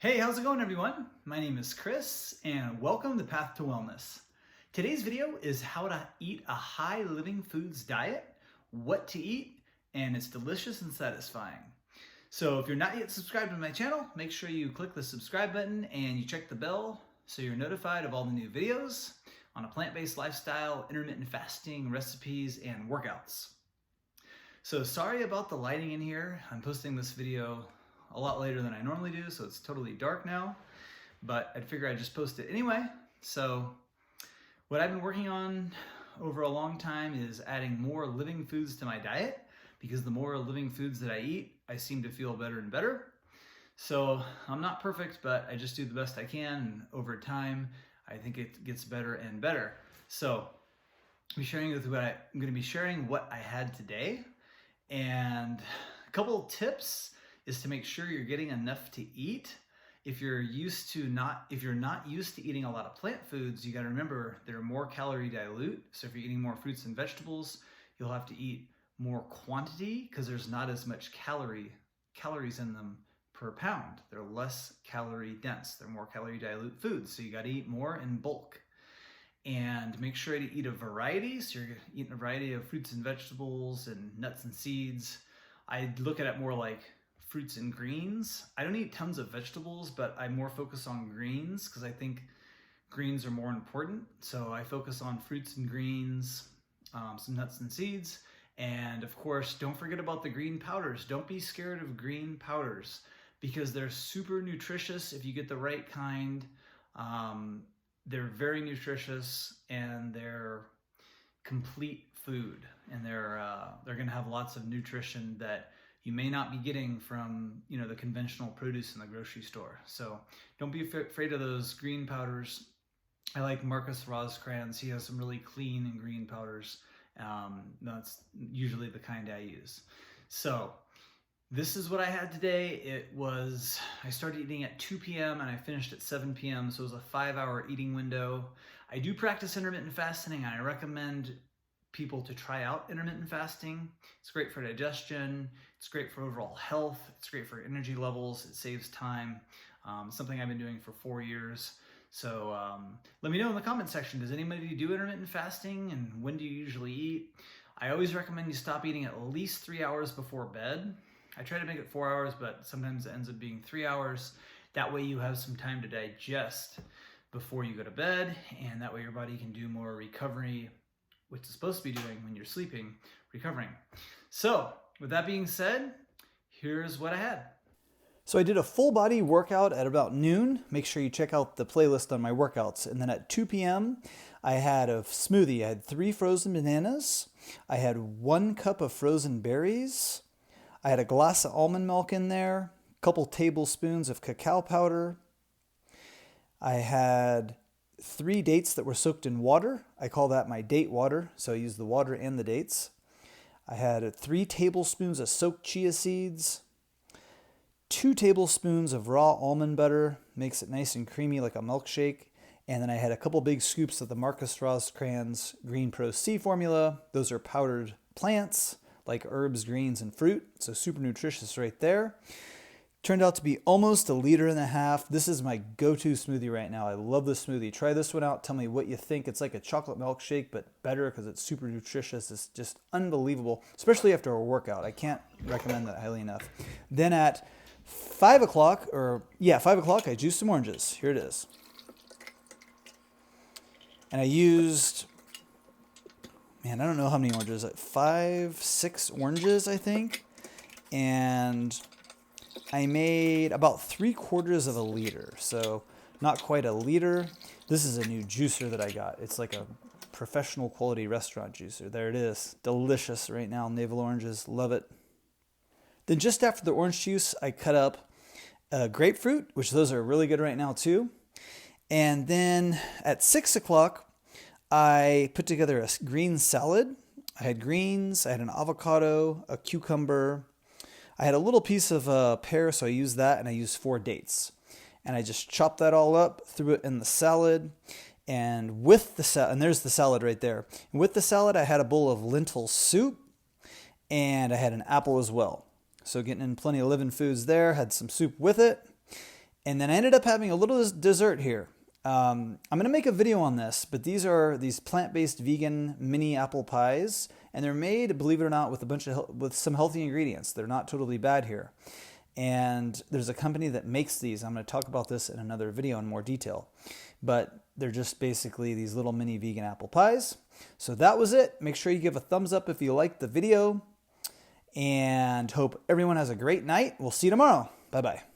Hey, how's it going everyone? My name is Chris and welcome to Path to Wellness. Today's video is how to eat a high living foods diet, what to eat, and it's delicious and satisfying. So if you're not yet subscribed to my channel, make sure you click the subscribe button and you check the bell so you're notified of all the new videos on a plant-based lifestyle, intermittent fasting, recipes, and workouts. So sorry about the lighting in here. I'm posting this video a lot later than I normally do, so it's totally dark now, but I'd figure I'd just post it anyway. So what I've been working on over a long time is adding more living foods to my diet, because the more living foods that I eat, I seem to feel better and better. So I'm not perfect, but I just do the best I can, and over time, I think it gets better and better. So I'm going to be sharing what I had today, and a couple tips is to make sure you're getting enough to eat. If you're not used to eating a lot of plant foods, you got to remember they're more calorie dilute. So if you're eating more fruits and vegetables, you'll have to eat more quantity because there's not as much calories in them per pound. They're less calorie dense. They're more calorie dilute foods. So you got to eat more in bulk. And make sure to eat a variety. So you're eating a variety of fruits and vegetables and nuts and seeds. I look at it more like fruits and greens. I don't eat tons of vegetables, but I more focus on greens because I think greens are more important. So I focus on fruits and greens, some nuts and seeds. And of course, don't forget about the green powders. Don't be scared of green powders because they're super nutritious if you get the right kind. They're very nutritious and they're complete food, and they're going to have lots of nutrition that you may not be getting from the conventional produce in the grocery store. So don't be afraid of those green powders. I like Marcus Roscrans. He has some really clean and green powders. That's usually the kind I use. So this is what I had today. I started eating at 2 p.m. and I finished at 7 p.m. So it was a 5-hour eating window. I do practice intermittent fasting, and I recommend people to try out intermittent fasting. It's great for digestion. It's great for overall health. It's great for energy levels. It saves time. Something I've been doing for 4 years. So let me know in the comment section, does anybody do intermittent fasting, and when do you usually eat? I always recommend you stop eating at least 3 hours before bed. I try to make it 4 hours, but sometimes it ends up being 3 hours. That way you have some time to digest before you go to bed, and that way your body can do more recovery, which it's supposed to be doing when you're sleeping, recovering. So with that being said, here's what I had. So I did a full body workout at about noon. Make sure you check out the playlist on my workouts. And then at 2 p.m., I had a smoothie. I had 3 frozen bananas. I had 1 cup of frozen berries. I had a glass of almond milk in there, a couple tablespoons of cacao powder. I had 3 dates that were soaked in water. I call that my date water, so I use the water and the dates. I had 3 tablespoons of soaked chia seeds, 2 tablespoons of raw almond butter, makes it nice and creamy like a milkshake. And then I had a couple big scoops of the Marcus Roscrans Green Pro C formula. Those are powdered plants like herbs, greens, and fruit, so super nutritious right there. Turned out to be almost 1.5 liters. This is my go-to smoothie right now. I love this smoothie. Try this one out. Tell me what you think. It's like a chocolate milkshake, but better because it's super nutritious. It's just unbelievable, especially after a workout. I can't recommend that highly enough. Then at 5 o'clock, 5 o'clock, I juiced some oranges. Here it is. And I used, I don't know how many oranges, like 5, 6 oranges, I think. And I made about 3/4 liter, so not quite a liter. This is a new juicer that I got. It's like a professional quality restaurant juicer. There it is. Delicious right now. Navel oranges. Love it. Then just after the orange juice, I cut up grapefruit, which those are really good right now too. And then at 6 o'clock, I put together a green salad. I had greens, I had an avocado, a cucumber. I had a little piece of pear, so I used that, and I used 4 dates. And I just chopped that all up, threw it in the salad, and with the and there's the salad right there. And with the salad, I had a bowl of lentil soup, and I had an apple as well. So getting in plenty of living foods there, had some soup with it. And then I ended up having a little dessert here. I'm going to make a video on this, but these are these plant-based vegan mini apple pies, and they're made, believe it or not, with some healthy ingredients. They're not totally bad here. And there's a company that makes these. I'm going to talk about this in another video in more detail. But they're just basically these little mini vegan apple pies. So that was it. Make sure you give a thumbs up if you liked the video. And hope everyone has a great night. We'll see you tomorrow. Bye-bye.